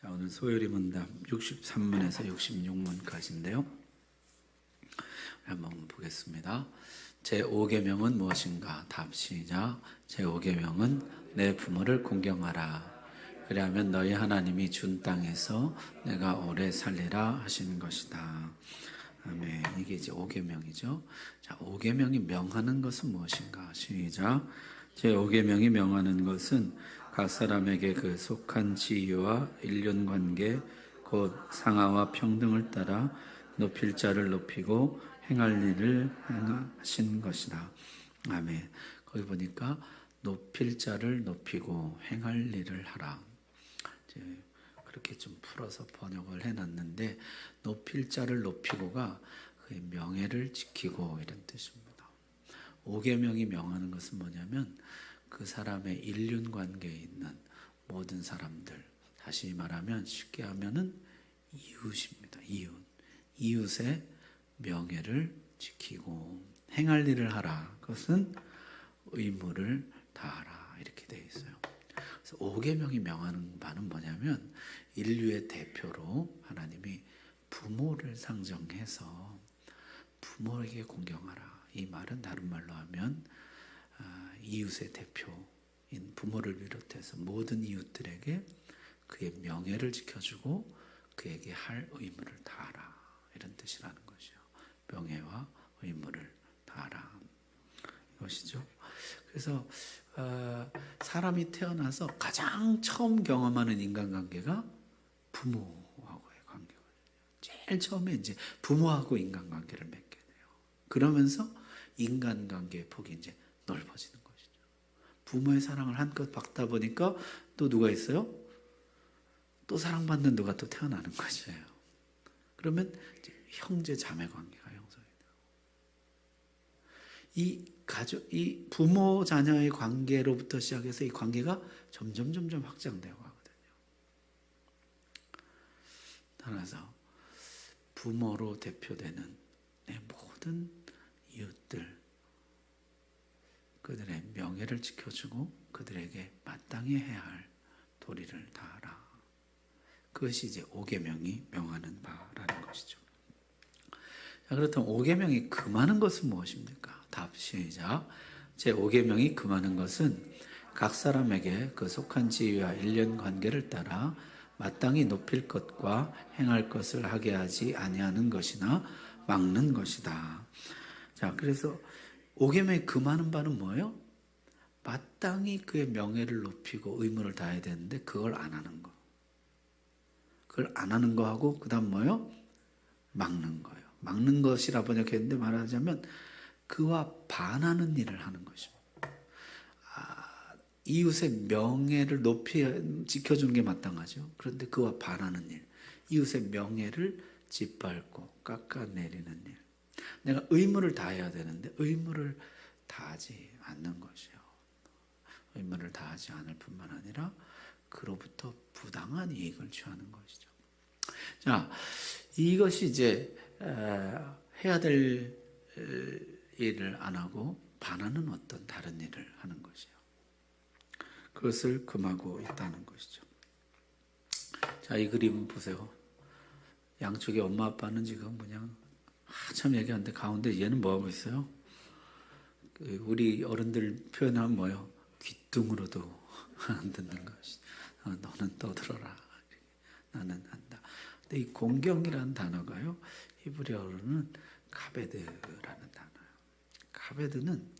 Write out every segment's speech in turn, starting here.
자, 오늘 소요리 문답 63문에서 66문까지인데요. 한번 보겠습니다. 제5계명은 무엇인가? 답 시작. 제5계명은 내 부모를 공경하라. 그리하면 너희 하나님이 준 땅에서 내가 오래 살리라 하신 것이다. 아멘. 이게 이제 5계명이죠. 자, 5계명이 명하는 것은 무엇인가? 시작. 제5계명이 명하는 것은 각 사람에게 그 속한 지위와 일륜관계 곧 상하와 평등을 따라 높일 자를 높이고 행할 일을 행하신 것이다. 아멘. 거기 보니까 높일 자를 높이고 행할 일을 하라. 이제 그렇게 좀 풀어서 번역을 해놨는데, 높일 자를 높이고가 그의 명예를 지키고 이런 뜻입니다. 5계명이 명하는 것은 뭐냐면 그 사람의 일륜 관계에 있는 모든 사람들, 다시 말하면 쉽게 하면은 이웃입니다. 이웃의 명예를 지키고 행할 일을 하라. 그것은 의무를 다하라. 이렇게 되어 있어요. 그래서 5계명이 명하는 바는 뭐냐면 인류의 대표로 하나님이 부모를 상정해서 부모에게 공경하라. 이 말은 다른 말로 하면 이웃의 대표인 부모를 비롯해서 모든 이웃들에게 그의 명예를 지켜주고 그에게 할 의무를 다하라. 이런 뜻이라는 것이요. 명예와 의무를 다하라. 이것이죠. 그래서 사람이 태어나서 가장 처음 경험하는 인간관계가 부모하고의 관계거든요. 제일 처음에 이제 부모하고 인간관계를 맺게 돼요. 그러면서 인간관계의 폭이 이제 넓어지는 것이죠. 부모의 사랑을 한껏 받다 보니까 또 누가 있어요? 또 사랑받는 누가 또 태어나는 것이에요. 그러면 이제 형제 자매 관계가 형성이 되고, 이 부모 자녀의 관계로부터 시작해서 이 관계가 점점 확장되어 가거든요. 따라서 부모로 대표되는 내 모든 이웃들, 그들의 명예를 지켜주고 그들에게 마땅히 해야 할 도리를 다하라. 그것이 이제 5계명이 명하는 바라는 것이죠. 자, 그렇다면 5계명이 금하는 것은 무엇입니까? 답 시작. 제5계명이 금하는 것은 각 사람에게 그 속한 지위와 일련 관계를 따라 마땅히 높일 것과 행할 것을 하게 하지 아니하는 것이나 막는 것이다. 자, 그래서 5계명이 금하는 바는 뭐예요? 마땅히 그의 명예를 높이고 의무를 다해야 되는데 그걸 안 하는 거. 그걸 안 하는 거하고 그 다음 뭐예요? 막는 거예요. 막는 것이라 번역했는데 말하자면 그와 반하는 일을 하는 것입니다. 이웃의 명예를 높이 지켜주는 게 마땅하죠. 그런데 그와 반하는 일, 이웃의 명예를 짓밟고 깎아내리는 일. 내가 의무를 다해야 되는데 의무를 다하지 않는 것이요. 의무를 다하지 않을 뿐만 아니라 그로부터 부당한 이익을 취하는 것이죠. 자, 이것이 이제 해야 될 일을 안 하고 반하는 어떤 다른 일을 하는 것이요. 그것을 금하고 있다는 것이죠. 자, 이 그림 보세요. 양쪽에 엄마 아빠는 지금 그냥 한참 얘기하는데 가운데 얘는 뭐하고 있어요? 우리 어른들 표현하면 뭐예요? 귀뚱으로도 안 듣는 것이. 너는 떠들어라. 나는 한다. 근데 이 공경이라는 단어가요, 히브리어로는 카베드라는 단어예요. 카베드는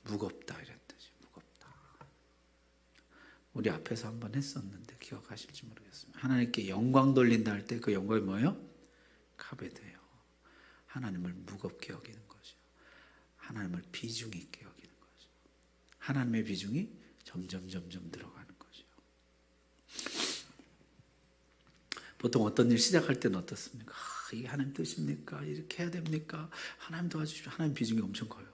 무겁다 이런 뜻이에요. 무겁다. 우리 앞에서 한번 했었는데 기억하실지 모르겠습니다. 하나님께 영광 돌린다 할 때 그 영광이 뭐예요? 카베드예요. 하나님을 무겁게 여기는 것이요. 하나님을 비중 있게 여기는 것이요. 하나님의 비중이 점점 들어가는 것이요. 보통 어떤 일 시작할 때는 어떻습니까? 이게 하나님 뜻입니까? 이렇게 해야 됩니까? 하나님 도와주십시오. 하나님 비중이 엄청 커요.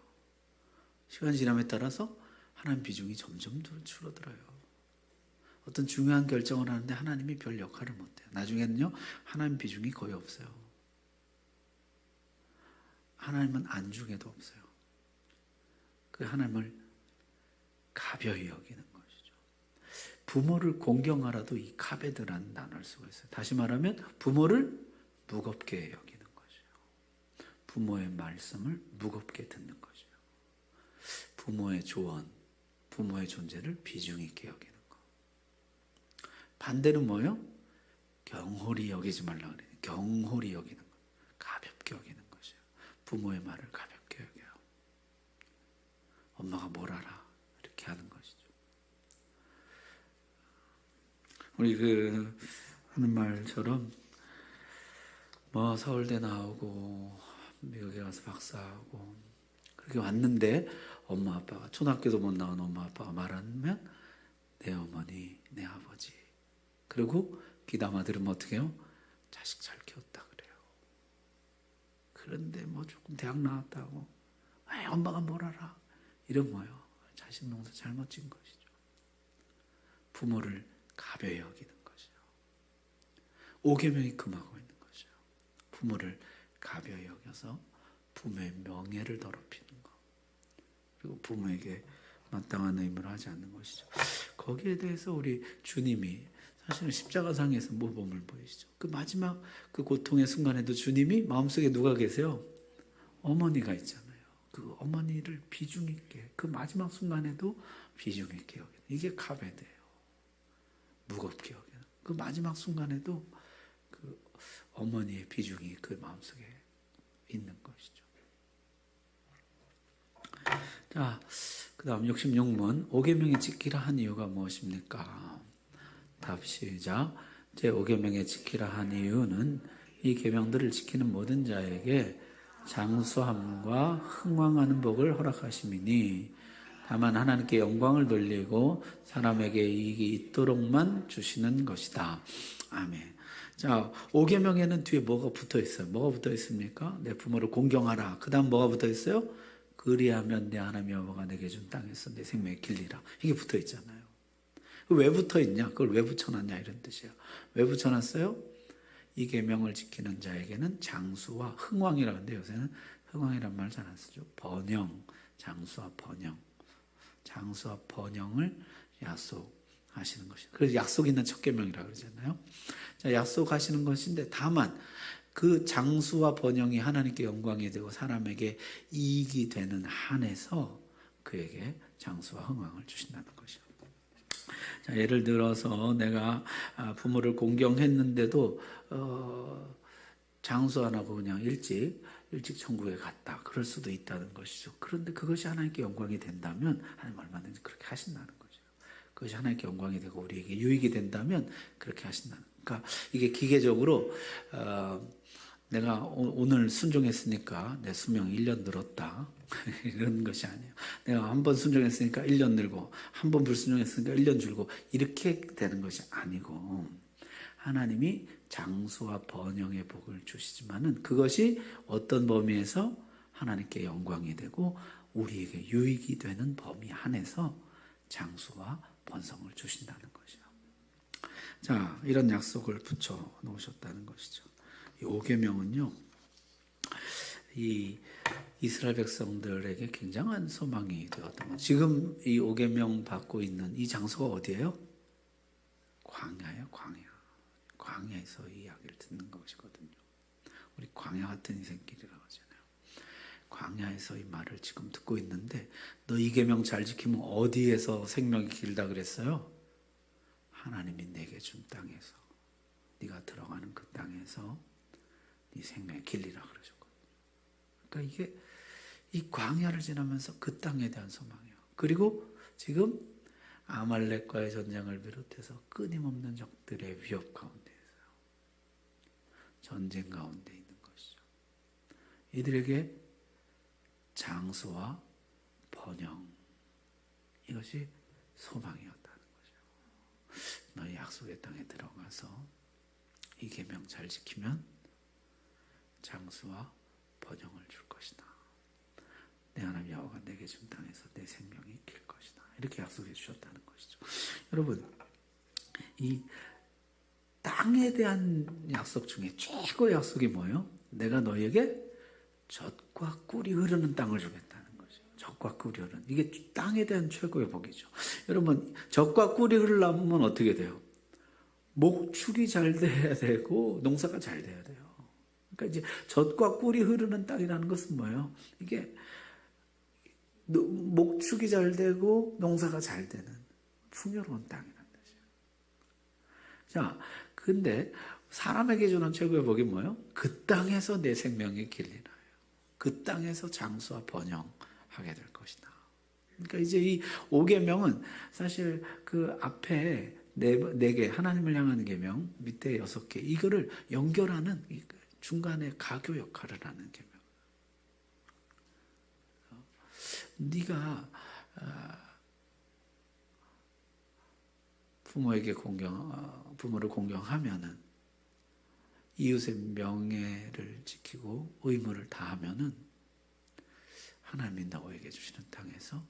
시간이 지남에 따라서 하나님 비중이 점점 줄어들어요. 어떤 중요한 결정을 하는데 하나님이 별 역할을 못해요. 나중에는요, 하나님 비중이 거의 없어요. 하나님은 안중에도 없어요. 그 하나님을 가벼이 여기는 것이죠. 부모를 공경하라도 이 카베드라는 단어를 쓰고 있어요. 다시 말하면 부모를 무겁게 여기는 거죠. 부모의 말씀을 무겁게 듣는 거죠. 부모의 조언, 부모의 존재를 비중 있게 여기는 거. 반대는 뭐예요? 경홀히 여기지 말라 그래요. 경홀히 여기는 거. 가볍게 여기는 거죠. 부모의 말을 가볍게 여겨요. 엄마가 뭘 알아? 이렇게 하는 것이죠. 우리 하는 말처럼 뭐 서울대 나오고 미국에 가서 박사하고 그렇게 왔는데 엄마 아빠가 초등학교도 못 나온 엄마 아빠가 말하면 내 어머니, 내 아버지 그리고 귀담아 들으면 어떻게 해요? 자식 잘 키웠다 그래요. 그런데 뭐 조금 대학 나왔다고 왜 엄마가 뭘 알아? 이런 거예요. 자식 농사 잘못 진 것이죠. 부모를 가벼이 여기는 것이죠. 오계명이 금하고 있는 것이죠. 부모를 가벼이 여겨서 부모의 명예를 더럽히는 것. 그리고 부모에게 마땅한 의무를 하지 않는 것이죠. 거기에 대해서 우리 주님이 사실은 십자가상에서 모범을 보이시죠. 그 마지막 그 고통의 순간에도 주님이 마음속에 누가 계세요? 어머니가 있잖아요. 그 어머니를 비중 있게 그 마지막 순간에도 비중 있게 여기는 이게 카베드예요. 무겁게 여기는 그 마지막 순간에도 그 어머니의 비중이 그 마음속에 있는 것이죠. 자, 그 다음 66문 5계명에 지키라 한 이유가 무엇입니까? 답 시작. 제 5계명에 지키라 한 이유는 이 계명들을 지키는 모든 자에게 장수함과 흥왕하는 복을 허락하심이니 다만 하나님께 영광을 돌리고 사람에게 이익이 있도록만 주시는 것이다. 아멘. 자, 5계명에는 뒤에 뭐가 붙어 있어요? 뭐가 붙어 있습니까? 내 부모를 공경하라. 그 다음 뭐가 붙어 있어요? 그리하면 내 하나님 여호와가 내게 준 땅에서 내 생명의 길리라. 이게 붙어 있잖아요. 왜 붙어 있냐? 그걸 왜 붙여놨냐? 이런 뜻이에요. 왜 붙여놨어요? 이 계명을 지키는 자에게는 장수와 흥왕이라고 하는데 요새는 흥왕이란 말 잘 안 쓰죠. 번영, 장수와 번영. 장수와 번영을 약속하시는 것이죠. 그래서 약속 있는 첫 계명이라고 그러잖아요. 자, 약속하시는 것인데 다만 그 장수와 번영이 하나님께 영광이 되고 사람에게 이익이 되는 한에서 그에게 장수와 흥왕을 주신다는 것이죠. 자, 예를 들어서 내가 부모를 공경했는데도 장수 안 하고 그냥 일찍 천국에 갔다. 그럴 수도 있다는 것이죠. 그런데 그것이 하나님께 영광이 된다면 하나님 얼마든지 그렇게 하신다는 거죠. 그것이 하나님께 영광이 되고 우리에게 유익이 된다면 그렇게 하신다는. 그러니까 이게 기계적으로 내가 오늘 순종했으니까 내 수명 1년 늘었다. 이런 것이 아니에요. 내가 한 번 순종했으니까 1년 늘고 한 번 불순종했으니까 1년 줄고 이렇게 되는 것이 아니고 하나님이 장수와 번영의 복을 주시지만은 그것이 어떤 범위에서 하나님께 영광이 되고 우리에게 유익이 되는 범위 안에서 장수와 번성을 주신다는 것이죠. 자, 이런 약속을 붙여 놓으셨다는 것이죠. 이 5계명은요, 이 이스라엘 백성들에게 굉장한 소망이 되었던 거죠. 지금 이 5계명 받고 있는 이 장소가 어디예요? 광야예요, 광야. 광야에서 이 이야기를 듣는 것이거든요. 우리 광야 같은 인생길이라고 하잖아요. 광야에서 이 말을 지금 듣고 있는데 너 이 계명 잘 지키면 어디에서 생명이 길다 그랬어요? 하나님이 내게 준 땅에서 네가 들어가는 그 땅에서 네 생명의 길이라 그러셨거든요. 그러니까 이게 이 광야를 지나면서 그 땅에 대한 소망이에요. 그리고 지금 아말렉과의 전쟁을 비롯해서 끊임없는 적들의 위협 가운데 있어요. 전쟁 가운데 있는 것이죠. 이들에게 장수와 번영 이것이 소망이었다는 거죠. 너희 약속의 땅에 들어가서 이 계명 잘 지키면 장수와 번영을 줄 것이다. 내 하나님 여호와가 내게 준 땅에서 내 생명이 길 것이다. 이렇게 약속해 주셨다는 것이죠. 여러분, 이 땅에 대한 약속 중에 최고의 약속이 뭐예요? 내가 너희에게 젖과 꿀이 흐르는 땅을 주겠다는 거죠. 젖과 꿀이 흐르는. 이게 땅에 대한 최고의 복이죠. 여러분, 젖과 꿀이 흐르려면 어떻게 돼요? 목축이 잘 돼야 되고 농사가 잘 돼야 돼요. 그러니까 이제 젖과 꿀이 흐르는 땅이라는 것은 뭐예요? 이게 목축이 잘 되고 농사가 잘 되는 풍요로운 땅이라는 뜻이에요. 자, 근데 사람에게 주는 최고의 복이 뭐예요? 그 땅에서 내 생명의 길이 나요. 그 땅에서 장수와 번영하게 될 것이다. 그러니까 이제 이 5계명은 사실 그 앞에 네 개, 하나님을 향하는 계명, 밑에 6개, 이거를 연결하는 중간에 가교 역할을 하는 계명. 네가 부모를 공경하면은 이웃의 명예를 지키고 의무를 다하면은 하나님이 너에게 주시는 땅에서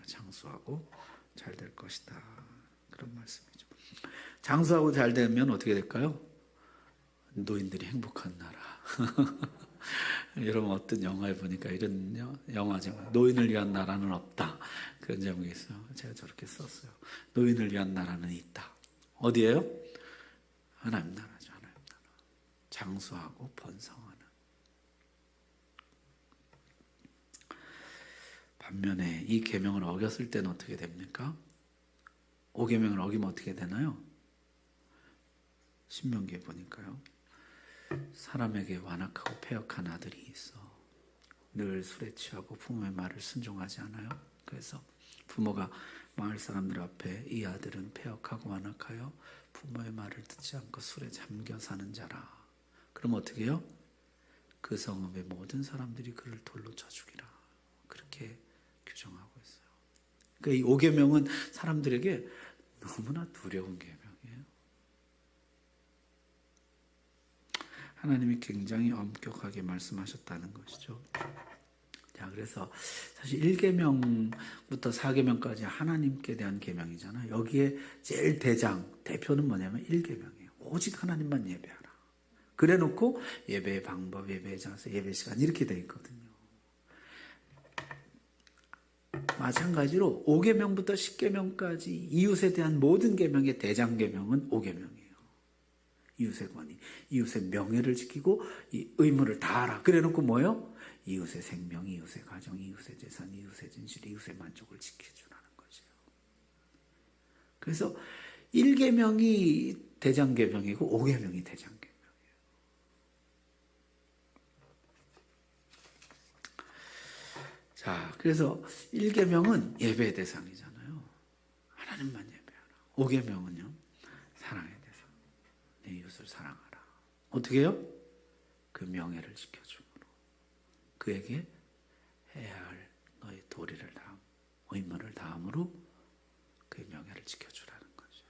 장수하고 잘 될 것이다. 그런 말씀이죠. 장수하고 잘 되면 어떻게 될까요? 노인들이 행복한 나라. 여러분 어떤 영화에 보니까 이런 영화 제목, 노인을 위한 나라는 없다. 그런 제목이 있어요. 제가 저렇게 썼어요. 노인을 위한 나라는 있다. 어디예요? 하나님 나라죠. 하나님 나라. 장수하고 번성하는. 반면에 이 계명을 어겼을 때는 어떻게 됩니까? 5계명을 어기면 어떻게 되나요? 신명기에 보니까요. 사람에게 완악하고 패역한 아들이 있어. 늘 술에 취하고 부모의 말을 순종하지 않아요. 그래서 부모가 마을 사람들 앞에 이 아들은 패역하고 완악하여 부모의 말을 듣지 않고 술에 잠겨 사는 자라. 그럼 어떻게 해요? 그 성읍의 모든 사람들이 그를 돌로 쳐 죽이라. 그렇게 규정하고 있어요. 그러니까 이 5계명은 사람들에게 너무나 두려운 계명이에요. 하나님이 굉장히 엄격하게 말씀하셨다는 것이죠. 자, 그래서 사실 1계명부터 4계명까지 하나님께 대한 계명이잖아요. 여기에 제일 대표는 뭐냐면 1계명이에요. 오직 하나님만 예배하라. 그래 놓고 예배의 방법, 예배의 장소, 예배 시간 이렇게 돼 있거든요. 마찬가지로 5계명부터 10계명까지 이웃에 대한 모든 계명의 대장계명은 5계명이에요. 이웃의 권위, 이웃의 명예를 지키고 이 의무를 다하라. 그래놓고 뭐예요? 이웃의 생명, 이웃의 가정, 이웃의 재산, 이웃의 진실, 이웃의 만족을 지켜주라는 거죠. 그래서 1계명이 대장계명이고 5계명이 대장계명이에요. 자, 그래서 1계명은 예배의 대상이잖아요. 하나님만 예배하라. 5계명은요, 사랑의 대상. 내 이웃을 사랑하라. 어떻게 해요? 그 명예를 지켜주므로 그에게 해야 할 너의 도리를 다함, 의무를 다함으로 그의 명예를 지켜주라는 거죠.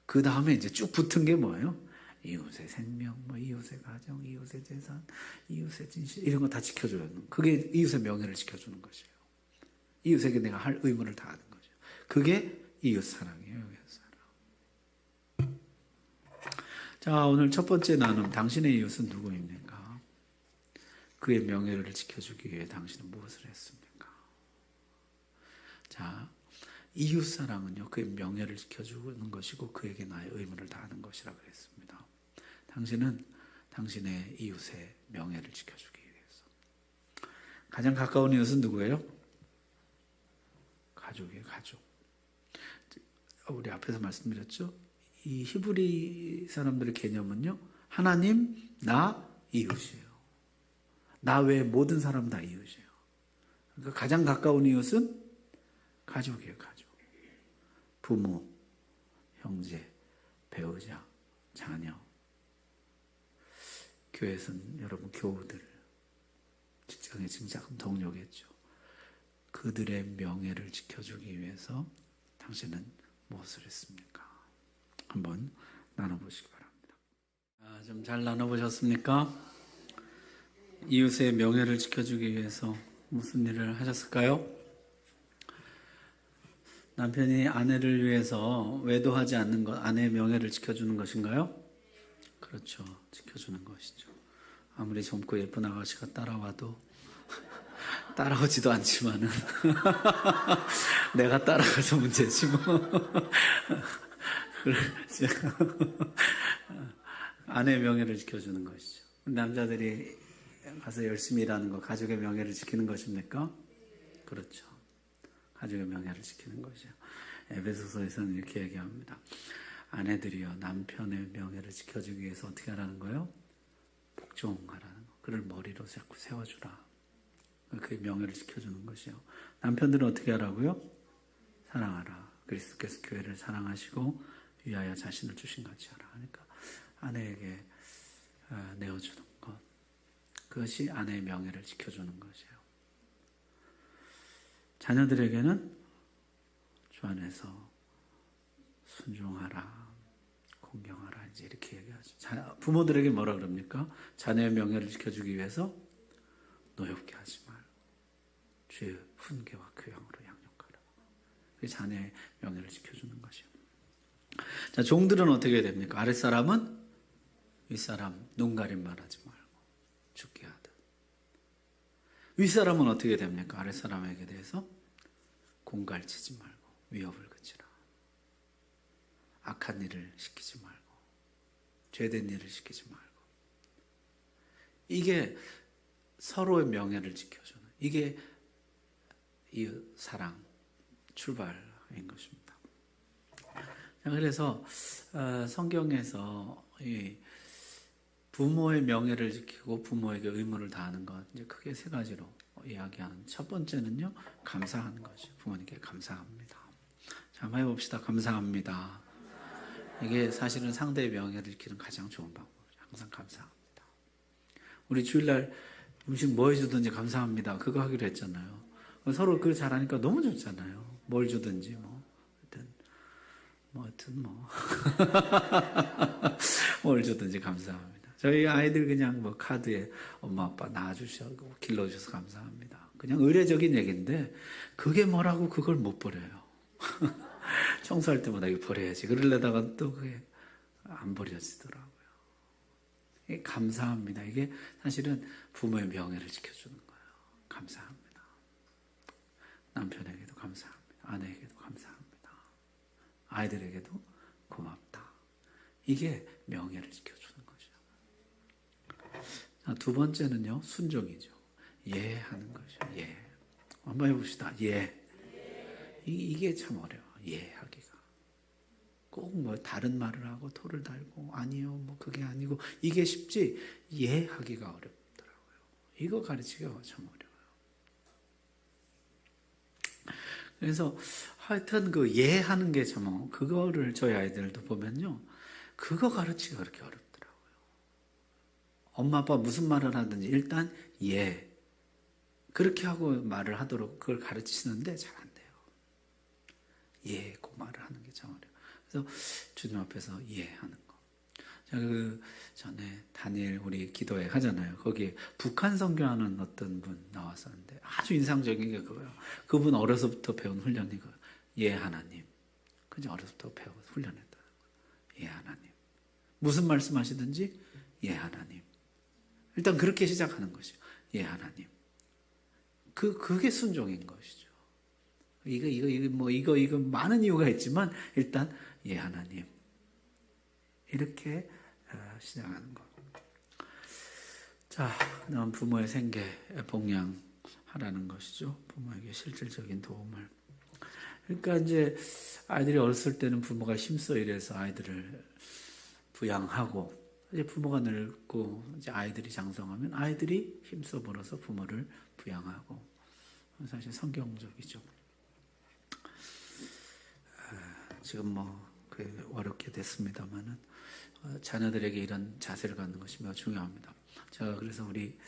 그 다음에 이제 쭉 붙은 게 뭐예요? 이웃의 생명, 이웃의 가정, 이웃의 재산, 이웃의 진실 이런 거 다 지켜줘야 되는. 그게 이웃의 명예를 지켜주는 것이에요. 이웃에게 내가 할 의무를 다하는 거죠. 그게 이웃 사랑이에요. 이웃 사랑. 자, 오늘 첫 번째 나눔, 당신의 이웃은 누구입니까? 그의 명예를 지켜주기 위해 당신은 무엇을 했습니까? 자, 이웃 사랑은요, 그의 명예를 지켜주는 것이고 그에게 나의 의무를 다하는 것이라고 했습니다. 당신은 당신의 이웃의 명예를 지켜주기 위해서. 가장 가까운 이웃은 누구예요? 가족이에요, 가족. 우리 앞에서 말씀드렸죠? 이 히브리 사람들의 개념은요, 하나님, 나, 이웃이에요. 나 외에 모든 사람 다 이웃이에요. 그러니까 가장 가까운 이웃은 가족이에요, 가족. 부모, 형제, 배우자, 자녀. 교회에서는 여러분 교우들, 직장의 직장 동료겠죠. 그들의 명예를 지켜주기 위해서 당신은 무엇을 했습니까? 한번 나눠보시기 바랍니다. 좀 잘 나눠보셨습니까? 이웃의 명예를 지켜주기 위해서 무슨 일을 하셨을까요? 남편이 아내를 위해서 외도하지 않는 것, 아내의 명예를 지켜주는 것인가요? 그렇죠. 지켜주는 것이죠. 아무리 젊고 예쁜 아가씨가 따라와도 따라오지도 않지만은 내가 따라가서 문제지 뭐. 아내의 명예를 지켜주는 것이죠. 남자들이 가서 열심히 일하는 거 가족의 명예를 지키는 것입니까? 그렇죠. 가족의 명예를 지키는 것이요. 에베소서에서는 이렇게 얘기합니다. 아내들이요 남편의 명예를 지켜주기 위해서 어떻게 하라는 거예요? 복종하라는 거. 그를 머리로 자꾸 세워주라. 그의 명예를 지켜주는 것이요. 남편들은 어떻게 하라고요? 사랑하라. 그리스도께서 교회를 사랑하시고 위하여 자신을 주신 같이 하라. 그러니까 아내에게 내어주는 것. 그것이 아내의 명예를 지켜주는 것이에요. 자녀들에게는 주 안에서 순종하라, 공경하라 이제 이렇게 얘기하죠. 부모들에게 뭐라 그럽니까? 자녀의 명예를 지켜주기 위해서 노엽게 하지 말고 주의 훈계와 교양으로 양육하라. 그게 자녀의 명예를 지켜주는 것이요. 자, 종들은 어떻게 됩니까? 아랫사람은 윗사람 눈 가림 말하지 말고 죽게 하듯. 윗사람은 어떻게 됩니까? 아랫사람에게 대해서 공갈치지 말고 위협을 그치라. 악한 일을 시키지 말고 죄된 일을 시키지 말고. 이게 서로의 명예를 지켜주는, 이게 이웃 사랑 출발인 것입니다. 그래서 성경에서 이 부모의 명예를 지키고 부모에게 의무를 다하는 것, 이제 크게 세 가지로 이야기하는. 첫 번째는요, 감사하는 것이. 부모님께 감사합니다. 자, 한번 해봅시다. 감사합니다. 이게 사실은 상대의 명예를 지키는 가장 좋은 방법이에요. 항상 감사합니다. 우리 주일날 음식 뭐 해주든지 감사합니다. 그거 하기로 했잖아요. 서로 그거 잘하니까 너무 좋잖아요. 뭘 주든지 뭐. 하여튼 뭘 주든지 감사합니다. 저희 아이들 그냥 뭐 카드에 엄마 아빠 낳아주셔서 길러주셔서 감사합니다. 그냥 의례적인 얘기인데 그게 뭐라고 그걸 못 버려요. 청소할 때마다 이거 버려야지. 그러려다가 또 그게 안 버려지더라고요. 이게 감사합니다. 이게 사실은 부모의 명예를 지켜주는 거예요. 감사합니다. 남편에게도 감사합니다. 아내에게도 감사합니다. 아이들에게도 고맙다. 이게 명예를 지켜주는 것이죠. 자, 두 번째는요, 순종이죠. 예하는 것이죠. 예. 한번 해봅시다. 예. 이게 참 어려워. 예하기가. 꼭 뭐 다른 말을 하고 토를 달고 아니요, 뭐 그게 아니고 이게 쉽지 예하기가 어렵더라고요. 이거 가르치기가 참 어려워요. 그래서 하여튼 그 예하는 게 참 그거를 저희 아이들도 보면요, 그거 가르치기가 그렇게 어렵더라고요. 엄마 아빠 무슨 말을 하든지 일단 예 그렇게 하고 말을 하도록 그걸 가르치시는데 잘 안 돼요. 예 그 말을 하는 게 참 어려워요. 그래서 주님 앞에서 예 하는 거. 제가 그 전에 다니엘 우리 기도회 하잖아요. 거기에 북한 선교하는 어떤 분 나왔었는데 아주 인상적인 게 그거예요. 그분 어려서부터 배운 훈련이 그거예요. 예 하나님. 그냥 어려서부터 배워서 훈련했다는 거예요. 예 하나님. 무슨 말씀하시든지 예 하나님. 일단 그렇게 시작하는 것이죠. 예 하나님. 그게 순종인 것이죠. 이거 많은 이유가 있지만 일단 예 하나님. 이렇게 시작하는 것. 자, 그다음 부모의 생계 복양하라는 것이죠. 부모에게 실질적인 도움을. 그러니까 이제 아이들이 어렸을 때는 부모가 힘써 일해서 아이들을 부양하고 이제 부모가 늙고 이제 아이들이 장성하면 아이들이 힘써 벌어서 부모를 부양하고 사실 성경적이죠. 지금 어렵게 됐습니다만은 자녀들에게 이런 자세를 갖는 것이 매우 중요합니다. 제가 그래서 우리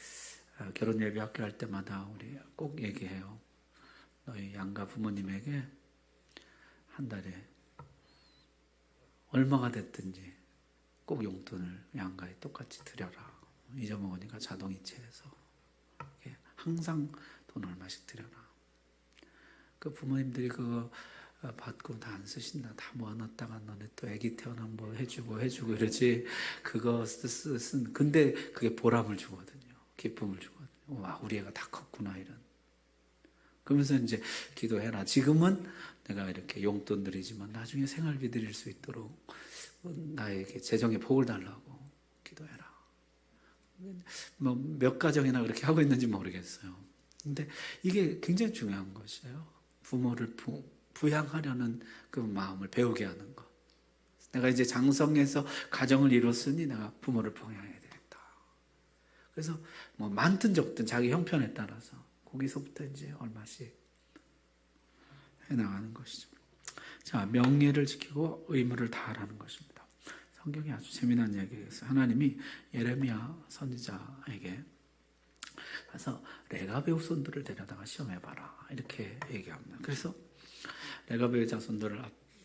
결혼 예배 학교 할 때마다 우리 꼭 얘기해요. 너희 양가 부모님에게 한 달에 얼마가 됐든지 꼭 용돈을 양가에 똑같이 드려라. 잊어먹으니까 자동이체해서 항상 돈 얼마씩 드려라. 그 부모님들이 그거 받고 다 안 쓰신다. 다 모아놨다가 너네 또 아기 태어나면 뭐 해주고 이러지. 그거 근데 그게 보람을 주거든요. 기쁨을 주거든요. 와, 우리 애가 다 컸구나, 이런. 그러면서 이제 기도해라. 지금은 내가 이렇게 용돈 드리지만 나중에 생활비 드릴 수 있도록 나에게 재정의 복을 달라고 기도해라. 뭐 몇 가정이나 그렇게 하고 있는지 모르겠어요. 근데 이게 굉장히 중요한 것이에요. 부모를 부양하려는 그 마음을 배우게 하는 것. 내가 이제 장성해서 가정을 이뤘으니 내가 부모를 부양해야 되겠다. 그래서 뭐 많든 적든 자기 형편에 따라서 거기서부터 이제 얼마씩 해나가는 것이죠. 자, 명예를 지키고 의무를 다하라는 것입니다. 성경이 아주 재미난 이야기가 있어요. 하나님이 예레미야 선지자에게 그래서 레갑의 후손들을 데려다가 시험해봐라 이렇게 얘기합니다. 그래서 레갑의 자손들을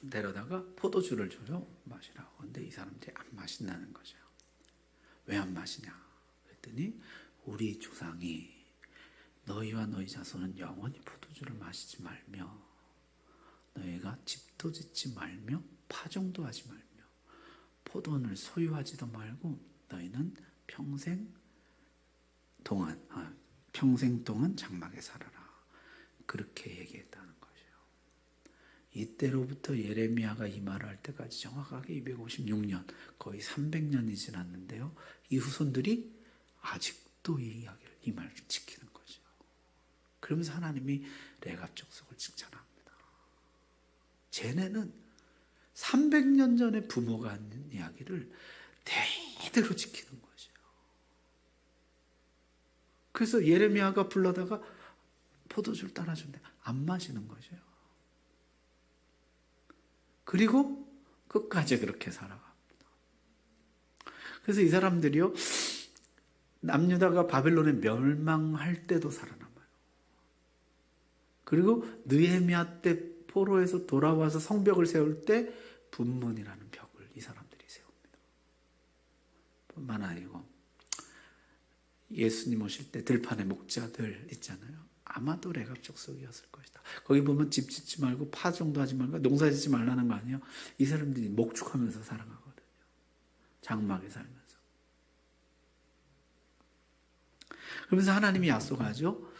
데려다가 포도주를 줘요. 마시라고. 근데 이 사람들이 안 마신다는 거죠. 왜 안 마시냐 그랬더니 우리 조상이 너희와 너희 자손은 영원히 포도주를 마시지 말며 너희가 집도 짓지 말며 파종도 하지 말며 포도원을 소유하지도 말고 너희는 평생 동안 장막에 살아라. 그렇게 얘기했다는 것이에요. 이때로부터 예레미야가 이 말을 할 때까지 정확하게 256년, 거의 300년이 지났는데요. 이 후손들이 아직도 이 이야기를, 이 말을 지키는 거죠. 그러면서 하나님이 레갑 족속을 칭찬합니다. 쟤네는 300년 전에 부모가 한 이야기를 대대로 지키는 거죠. 그래서 예레미야가 불러다가 포도주를 따라준대. 안 마시는 거죠. 그리고 끝까지 그렇게 살아갑니다. 그래서 이 사람들이요, 남유다가 바벨론에 멸망할 때도 살아남아요. 그리고 느헤미야 때 포로에서 돌아와서 성벽을 세울 때 분문이라는 벽을 이 사람들이 세웁니다. 뿐만 아니고 예수님 오실 때 들판의 목자들 있잖아요. 아마도 레갑 족속이었을 것이다. 거기 보면 집 짓지 말고 파종도 하지 말고 농사 짓지 말라는 거 아니에요? 이 사람들이 목축하면서 살아가거든요. 장막에 살면서. 그러면서 하나님이 약속하죠.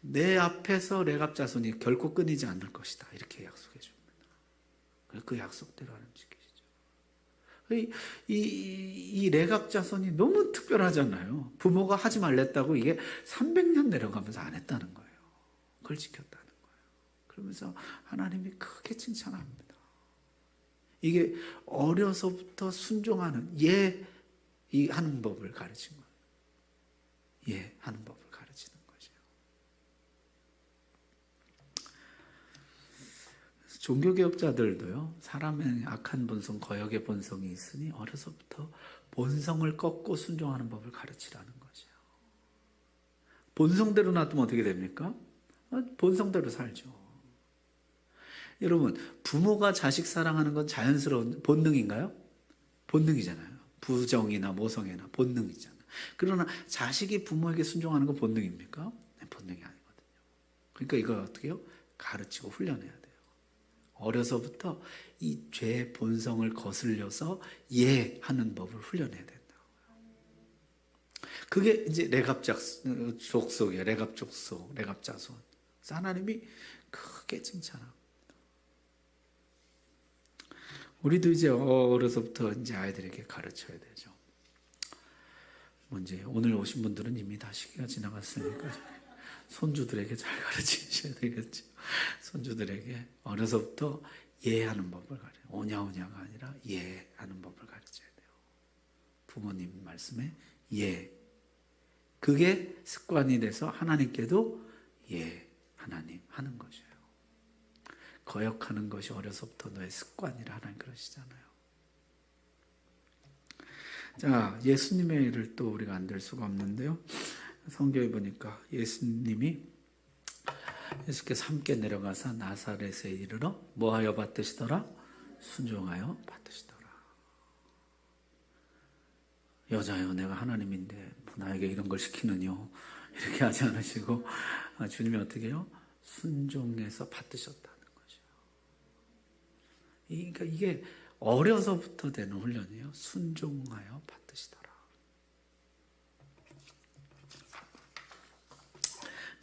내 앞에서 레갑 자손이 결코 끊이지 않을 것이다. 이렇게 약속해 줍니다. 그 약속대로 하나님 지키시죠. 이 레갑 자손이 너무 특별하잖아요. 부모가 하지 말랬다고 이게 300년 내려가면서 안 했다는 거예요. 그걸 지켰다는 거예요. 그러면서 하나님이 크게 칭찬합니다. 이게 어려서부터 순종하는 하는 법을 가르친 거예요. 하는 법을 가르치는 거죠. 종교개혁자들도요, 사람의 악한 본성, 거역의 본성이 있으니 어려서부터 본성을 꺾고 순종하는 법을 가르치라는 거죠. 본성대로 놔두면 어떻게 됩니까? 본성대로 살죠. 여러분, 부모가 자식 사랑하는 건 자연스러운 본능인가요? 본능이잖아요. 부정이나 모성애나 본능이잖아요. 그러나 자식이 부모에게 순종하는 건 본능입니까? 네, 본능이 아니거든요. 그러니까 이걸 어떻게 해요? 가르치고 훈련해야 돼요. 어려서부터 이 죄의 본성을 거슬려서 하는 법을 훈련해야 된다고요. 그게 이제 레갑 족속이에요. 레갑 족속, 레갑 자손. 그래서 하나님이 크게 칭찬합니다. 우리도 이제 어려서부터 이제 아이들에게 가르쳐야 되죠. 이제 오늘 오신 분들은 이미 다 시기가 지나갔으니까 손주들에게 잘 가르치셔야 되겠죠. 손주들에게 어려서부터 하는 법을 가르쳐요. 오냐오냐가 아니라 하는 법을 가르쳐야 돼요. 부모님 말씀에 그게 습관이 돼서 하나님께도 하나님 하는 것이에요. 거역하는 것이 어려서부터 너의 습관이라 하나님 그러시잖아요. 자, 예수님의 일을 또 우리가 안 될 수가 없는데요. 성경에 보니까 예수께서 함께 내려가서 나사렛에 이르러 뭐하여 받으시더라? 순종하여 받으시더라. 여자여, 내가 하나님인데 나에게 이런 걸 시키느뇨? 이렇게 하지 않으시고 주님이 어떻게 해요? 순종해서 받으셨다는 거죠. 그러니까 이게 어려서부터 되는 훈련이에요. 순종하여 받으시더라.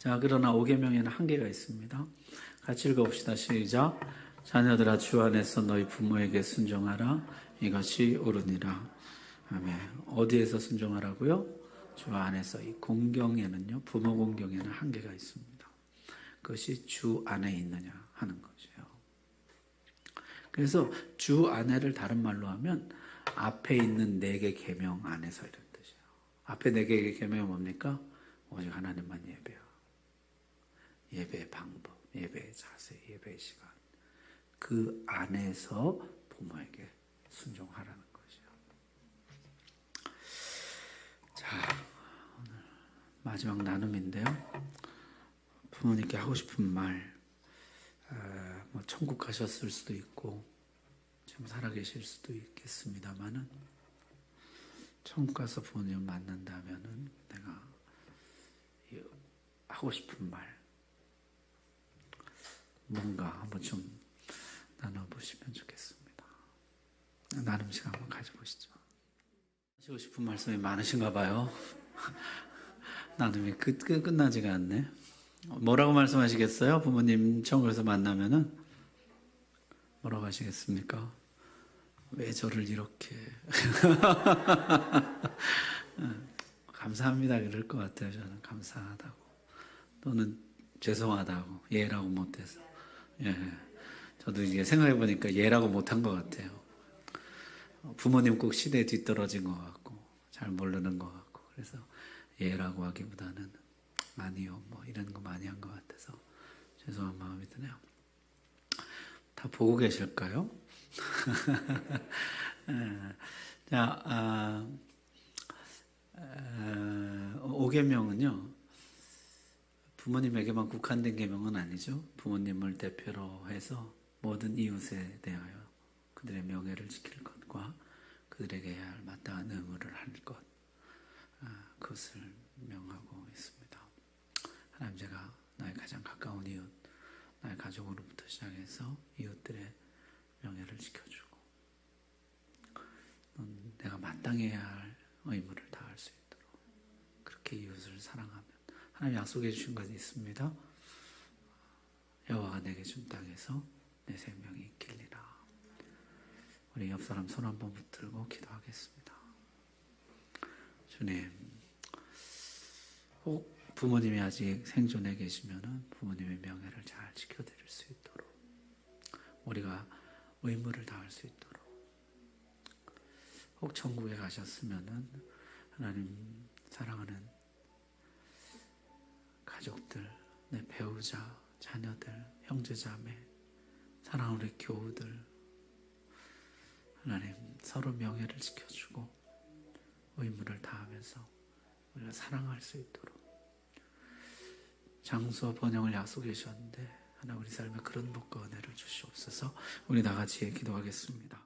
자, 그러나 5계명에는 한계가 있습니다. 같이 읽어봅시다. 시작. 자녀들아 주 안에서 너희 부모에게 순종하라. 이것이 옳으니라. 아멘. 어디에서 순종하라고요? 주 안에서. 이 공경에는요, 부모 공경에는 한계가 있습니다. 그것이 주 안에 있느냐 하는 것이에요. 그래서 주 안에를 다른 말로 하면 앞에 있는 4개 계명 안에서 이런 뜻이에요. 앞에 4개의 계명이 뭡니까? 오직 하나님만 예배하고, 예배의 방법, 예배의 자세, 예배의 시간. 그 안에서 부모에게 순종하라는 것이요. 자, 오늘 마지막 나눔인데요. 부모님께 하고 싶은 말, 뭐 천국 가셨을 수도 있고 지금 살아계실 수도 있겠습니다만은, 천국 가서 부모님 만난다면은 내가 하고 싶은 말 뭔가 한번 좀 나눠보시면 좋겠습니다. 나눔 시간 한번 가져보시죠. 하시고 싶은 말씀이 많으신가 봐요. 나눔이 끝나지가 않네. 뭐라고 말씀하시겠어요? 부모님 천국에서 만나면은 뭐라고 하시겠습니까? 왜 저를 이렇게 감사합니다 그럴 것 같아요. 저는 감사하다고 또는 죄송하다고 예라고 못해서. 예, 저도 이게 생각해 보니까 예라고 못한 것 같아요. 부모님 꼭 시대에 뒤떨어진 것 같고 잘 모르는 것 같고, 그래서 예라고 하기보다는 아니요 뭐 이런 거 많이 한 것 같아서 죄송한 마음이 드네요. 다 보고 계실까요? 자, 5계명은요 부모님에게만 국한된 계명은 아니죠. 부모님을 대표로 해서 모든 이웃에 대하여 그들의 명예를 지킬 것과 그들에게 해야 할 마땅한 의무를 할 것, 그것을 명하고 있습니다. 하나님, 제가 나의 가장 가까운 이웃, 나의 가족으로부터 시작해서 이웃들의 명예를 지켜주고 내가 마땅히 해야 할 의무를 다할 수 있도록 그렇게 이웃을 사랑하면, 하나님 약속해 주신 것이 있습니다. 여호와가 내게 준 땅에서 내 생명이 있길리라. 우리 옆 사람 손 한번 붙들고 기도하겠습니다. 주님, 혹 부모님이 아직 생존해 계시면은 부모님의 명예를 잘 지켜드릴 수 있도록, 우리가 의무를 다할 수 있도록, 혹 천국에 가셨으면은 하나님 사랑하는 가족들, 내 배우자, 자녀들, 형제자매, 사랑하는 우리 교우들, 하나님 서로 명예를 지켜주고 의무를 다하면서 우리가 사랑할 수 있도록 장수와 번영을 약속해 주셨는데, 하나 우리 삶에 그런 복과 은혜를 주시옵소서. 우리 다 같이 기도하겠습니다.